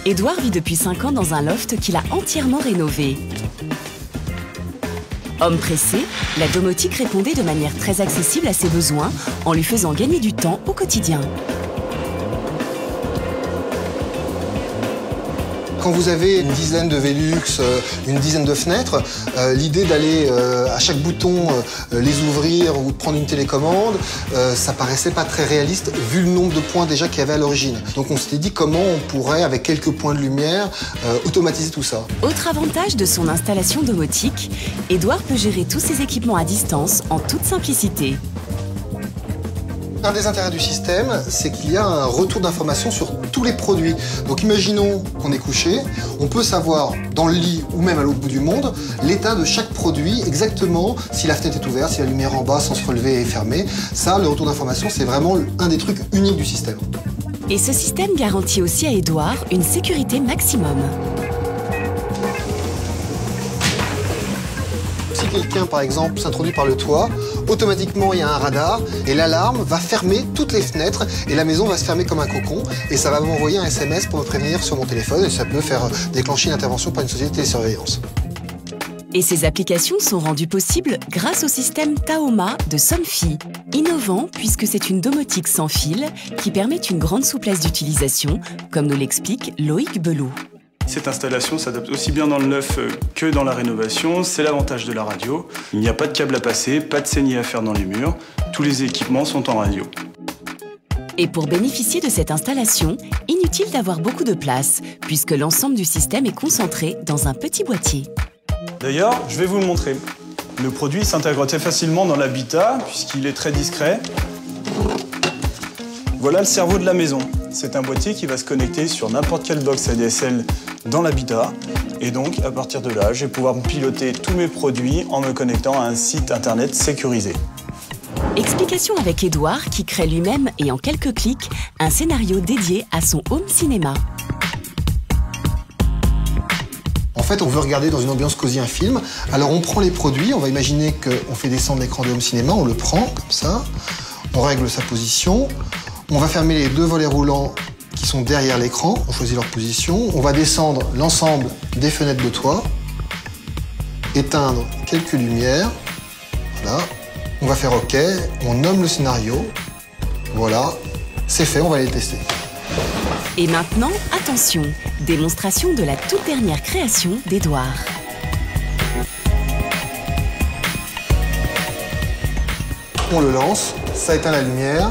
Édouard vit depuis 5 ans dans un loft qu'il a entièrement rénové. Homme pressé, la domotique répondait de manière très accessible à ses besoins en lui faisant gagner du temps au quotidien. Quand vous avez une dizaine de Velux, une dizaine de fenêtres, l'idée d'aller à chaque bouton les ouvrir ou de prendre une télécommande, ça paraissait pas très réaliste vu le nombre de points déjà qu'il y avait à l'origine. Donc on s'était dit comment on pourrait, avec quelques points de lumière, automatiser tout ça. Autre avantage de son installation domotique, Édouard peut gérer tous ses équipements à distance en toute simplicité. Un des intérêts du système, c'est qu'il y a un retour d'informations sur tous les produits. Donc imaginons qu'on est couché, on peut savoir dans le lit ou même à l'autre bout du monde l'état de chaque produit, exactement si la fenêtre est ouverte, si la lumière en bas sans se relever est fermée. Ça, le retour d'informations, c'est vraiment un des trucs uniques du système. Et ce système garantit aussi à Édouard une sécurité maximum. Si quelqu'un, par exemple, s'introduit par le toit, automatiquement, il y a un radar et l'alarme va fermer toutes les fenêtres et la maison va se fermer comme un cocon et ça va m'envoyer un SMS pour me prévenir sur mon téléphone et ça peut faire déclencher une intervention par une société de télésurveillance. Et ces applications sont rendues possibles grâce au système Taoma de Somfy. Innovant puisque c'est une domotique sans fil qui permet une grande souplesse d'utilisation, comme nous l'explique Loïc Belot. Cette installation s'adapte aussi bien dans le neuf que dans la rénovation, c'est l'avantage de la radio. Il n'y a pas de câble à passer, pas de saignée à faire dans les murs, tous les équipements sont en radio. Et pour bénéficier de cette installation, inutile d'avoir beaucoup de place, puisque l'ensemble du système est concentré dans un petit boîtier. D'ailleurs, je vais vous le montrer. Le produit s'intègre très facilement dans l'habitat, puisqu'il est très discret. Voilà le cerveau de la maison. C'est un boîtier qui va se connecter sur n'importe quelle box ADSL dans l'habitat. Et donc, à partir de là, je vais pouvoir piloter tous mes produits en me connectant à un site internet sécurisé. Explication avec Édouard qui crée lui-même et en quelques clics un scénario dédié à son home cinéma. En fait, on veut regarder dans une ambiance cosy un film. Alors on prend les produits, on va imaginer qu'on fait descendre l'écran de home cinéma, on le prend comme ça, on règle sa position, on va fermer les deux volets roulants qui sont derrière l'écran, on choisit leur position, on va descendre l'ensemble des fenêtres de toit, éteindre quelques lumières, voilà, on va faire OK, on nomme le scénario, voilà, c'est fait, on va aller le tester. Et maintenant, attention, démonstration de la toute dernière création d'Édouard. On le lance, ça éteint la lumière,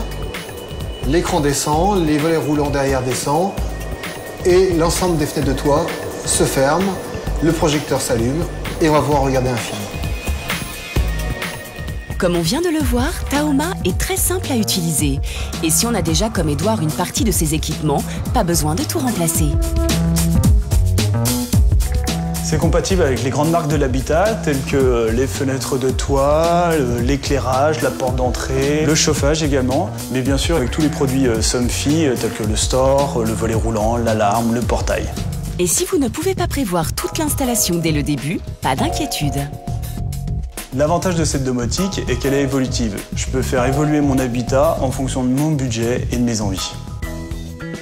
l'écran descend, les volets roulants derrière descendent et l'ensemble des fenêtres de toit se ferment, le projecteur s'allume et on va pouvoir regarder un film. Comme on vient de le voir, Taoma est très simple à utiliser. Et si on a déjà comme Édouard une partie de ses équipements, pas besoin de tout remplacer. C'est compatible avec les grandes marques de l'habitat, telles que les fenêtres de toit, l'éclairage, la porte d'entrée, le chauffage également, mais bien sûr avec tous les produits Somfy, tels que le store, le volet roulant, l'alarme, le portail. Et si vous ne pouvez pas prévoir toute l'installation dès le début, pas d'inquiétude. L'avantage de cette domotique est qu'elle est évolutive. Je peux faire évoluer mon habitat en fonction de mon budget et de mes envies.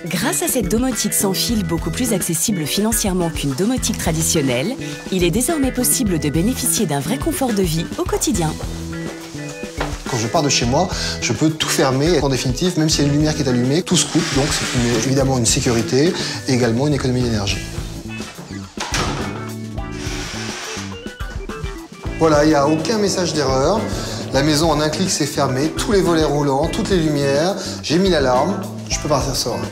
Grâce à cette domotique sans fil beaucoup plus accessible financièrement qu'une domotique traditionnelle, il est désormais possible de bénéficier d'un vrai confort de vie au quotidien. Quand je pars de chez moi, je peux tout fermer. En définitive, même s'il y a une lumière qui est allumée, tout se coupe. Donc c'est évidemment une sécurité et également une économie d'énergie. Voilà, il n'y a aucun message d'erreur. La maison, en un clic, s'est fermée. Tous les volets roulants, toutes les lumières. J'ai mis l'alarme. Je peux partir serein.